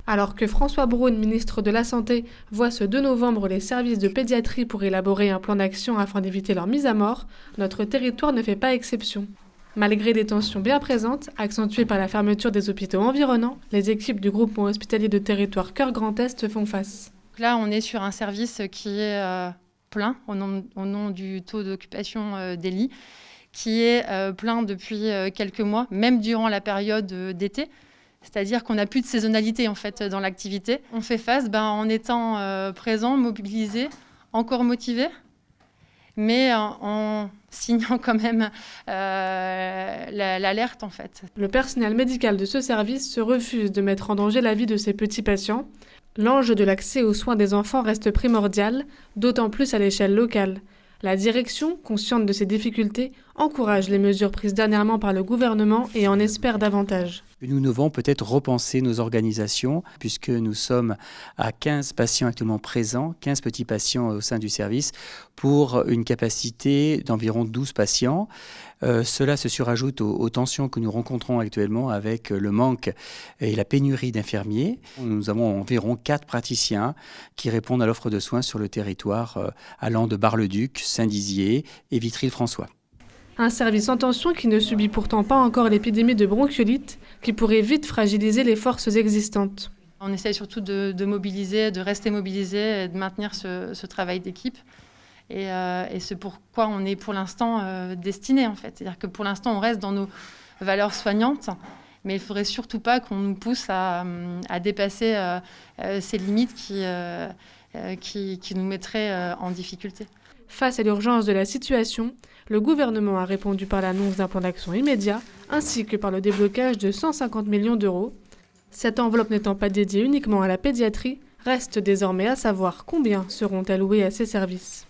Alors que François Braun, ministre de la Santé, voit ce 2 novembre les services de pédiatrie pour élaborer un plan d'action afin d'éviter leur mise à mort, notre territoire ne fait pas exception. Malgré des tensions bien présentes, accentuées par la fermeture des hôpitaux environnants, les équipes du groupement hospitalier de territoire Cœur Grand Est font face. Là, on est sur un service qui est plein au nom du taux d'occupation des lits, qui est plein depuis quelques mois, même durant la période d'été. C'est-à-dire qu'on n'a plus de saisonnalité en fait dans l'activité. On fait face en étant présent, mobilisé, encore motivé, mais en signant quand même l'alerte en fait. Le personnel médical de ce service se refuse de mettre en danger la vie de ses petits patients. L'enjeu de l'accès aux soins des enfants reste primordial, d'autant plus à l'échelle locale. La direction, consciente de ces difficultés, encourage les mesures prises dernièrement par le gouvernement et en espère davantage. Nous devons peut-être repenser nos organisations puisque nous sommes à 15 patients actuellement présents, 15 petits patients au sein du service pour une capacité d'environ 12 patients. Cela se surajoute aux tensions que nous rencontrons actuellement avec le manque et la pénurie d'infirmiers. Nous avons environ 4 praticiens qui répondent à l'offre de soins sur le territoire allant de Bar-le-Duc, Saint-Dizier et Vitry-le-François. Un service en tension qui ne subit pourtant pas encore l'épidémie de bronchiolite, qui pourrait vite fragiliser les forces existantes. On essaie surtout de mobiliser, de rester mobilisé et de maintenir ce travail d'équipe. Et c'est pourquoi on est pour l'instant destiné en fait. C'est-à-dire que pour l'instant on reste dans nos valeurs soignantes, mais il ne faudrait surtout pas qu'on nous pousse à dépasser ces limites qui nous mettraient en difficulté. Face à l'urgence de la situation, le gouvernement a répondu par l'annonce d'un plan d'action immédiat, ainsi que par le déblocage de 150 millions d'euros. Cette enveloppe n'étant pas dédiée uniquement à la pédiatrie, reste désormais à savoir combien seront alloués à ces services.